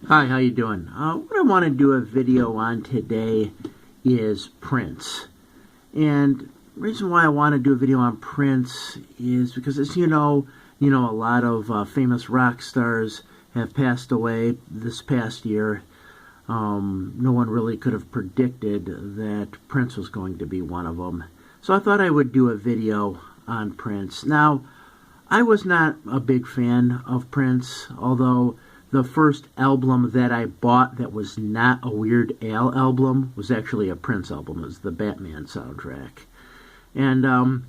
Hi, how you doing? What I want to do a video on today is Prince. And the reason why I want to do a video on Prince is because, as a lot of famous rock stars have passed away this past year. No one really could have predicted that Prince was going to be one of them. So I thought I would do a video on Prince. Now, I was not a big fan of Prince, although the first album that I bought that was not a Weird Al album was actually a Prince album. It was the Batman soundtrack. And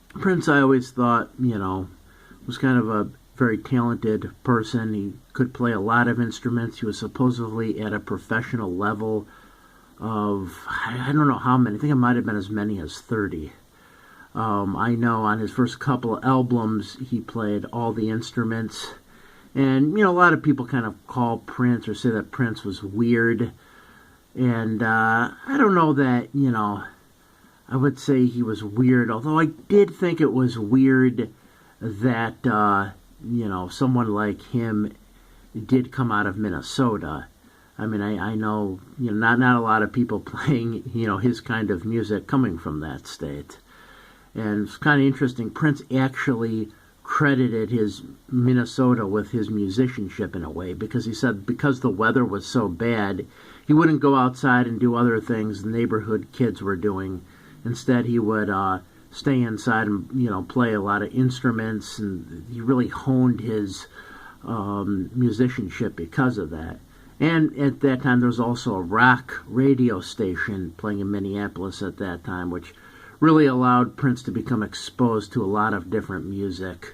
Prince, I always thought, was kind of a very talented person. He could play a lot of instruments. He was supposedly at a professional level of, I don't know how many. I think it might have been as many as 30. I know on his first couple of albums, he played all the instruments. And, a lot of people kind of call Prince or say that Prince was weird. And I don't know that, I would say he was weird. Although I did think it was weird that, someone like him did come out of Minnesota. I mean, I know, not a lot of people playing, his kind of music coming from that state. And it's kind of interesting. Prince actually credited his Minnesota with his musicianship in a way, because he said because the weather was so bad, he wouldn't go outside and do other things the neighborhood kids were doing. Instead, he would stay inside and play a lot of instruments, and he really honed his musicianship because of that. And at that time, there was also a rock radio station playing in Minneapolis at that time, which really allowed Prince to become exposed to a lot of different music.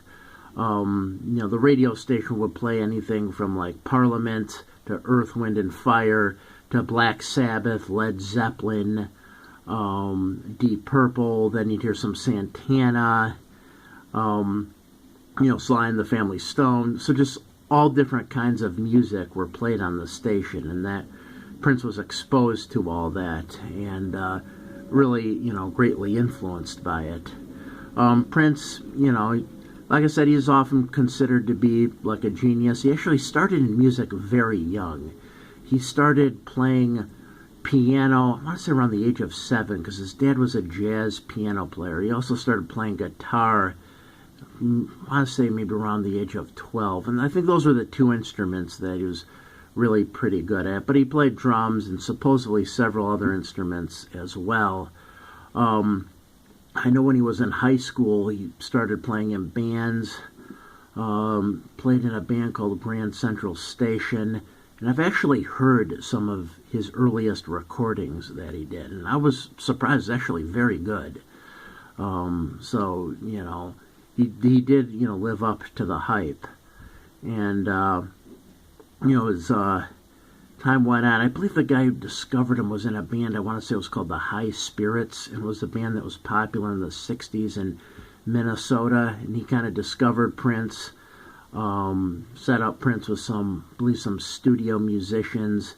The radio station would play anything from like Parliament to Earth, Wind and Fire to Black Sabbath, Led Zeppelin, Deep Purple. Then you'd hear some Santana, Sly and the Family Stone. So just all different kinds of music were played on the station, and that Prince was exposed to all that, and really, greatly influenced by it. Prince, like I said, he is often considered to be like a genius. He actually started in music very young. He started playing piano, I want to say around the age of 7, because his dad was a jazz piano player. He also started playing guitar, I want to say maybe around the age of 12. And I think those were the two instruments that he was really pretty good at. But he played drums and supposedly several other instruments as well. I know when he was in high school, he started playing in bands, played in a band called Grand Central Station, and I've actually heard some of his earliest recordings that he did, and I was surprised, actually very good. So, he did, live up to the hype. And, his time went on. I believe the guy who discovered him was in a band, I want to say it was called the High Spirits, and it was a band that was popular in the 60s in Minnesota, and he kind of discovered Prince, set up Prince with some studio musicians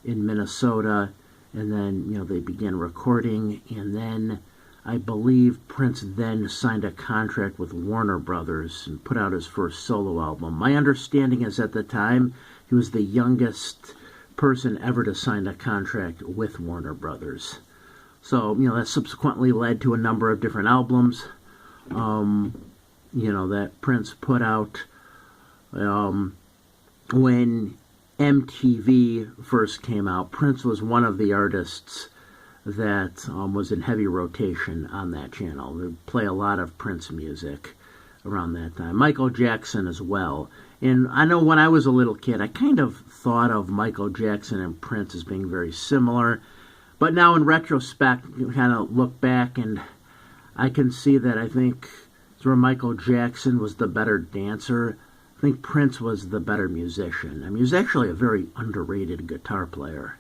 in Minnesota, and then, they began recording, and then I believe Prince then signed a contract with Warner Brothers and put out his first solo album. My understanding is at the time, he was the youngest person ever to sign a contract with Warner Brothers. So, that subsequently led to a number of different albums, that Prince put out. When MTV first came out, Prince was one of the artists that was in heavy rotation on that channel. They play a lot of Prince music around that time. Michael Jackson as well. And I know when I was a little kid, I kind of thought of Michael Jackson and Prince as being very similar. But now in retrospect, you kind of look back and I can see that I think where Michael Jackson was the better dancer, I think Prince was the better musician. I mean, he was actually a very underrated guitar player.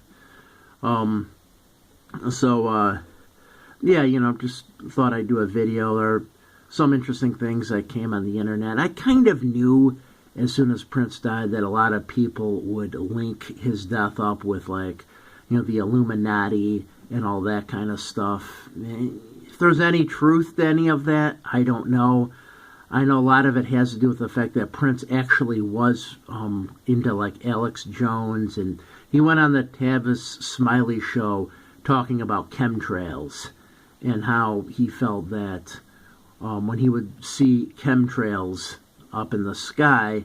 Just thought I'd do a video. There are some interesting things that came on the internet. I kind of knew as soon as Prince died that a lot of people would link his death up with, like, the Illuminati and all that kind of stuff. If there's any truth to any of that, I don't know. I know a lot of it has to do with the fact that Prince actually was into like Alex Jones, and he went on the Tavis Smiley show talking about chemtrails and how he felt that when he would see chemtrails up in the sky,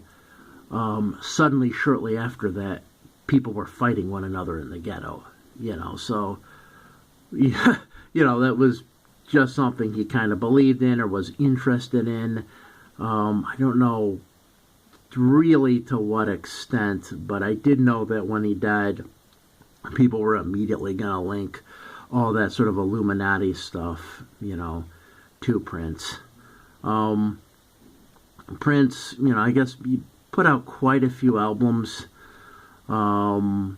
suddenly, shortly after that, people were fighting one another in the ghetto. So, yeah, that was just something he kind of believed in or was interested in. I don't know really to what extent, but I did know that when he died, people were immediately going to link all that sort of Illuminati stuff, to Prince. Prince, I guess he put out quite a few albums. Some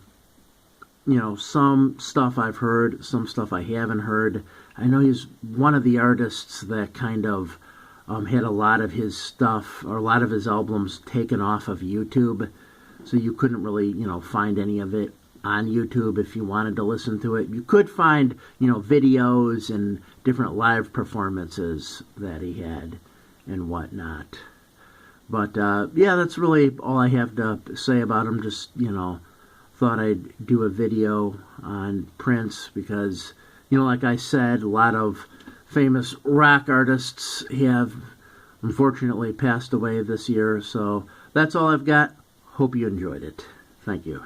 stuff I've heard, some stuff I haven't heard. I know he's one of the artists that kind of had a lot of his stuff, or a lot of his albums taken off of YouTube, so you couldn't really, find any of it on YouTube if you wanted to listen to it. You could find, videos and different live performances that he had and whatnot. But, yeah, that's really all I have to say about him. Just, thought I'd do a video on Prince because, like I said, a lot of famous rock artists have unfortunately passed away this year. So that's all I've got. Hope you enjoyed it. Thank you.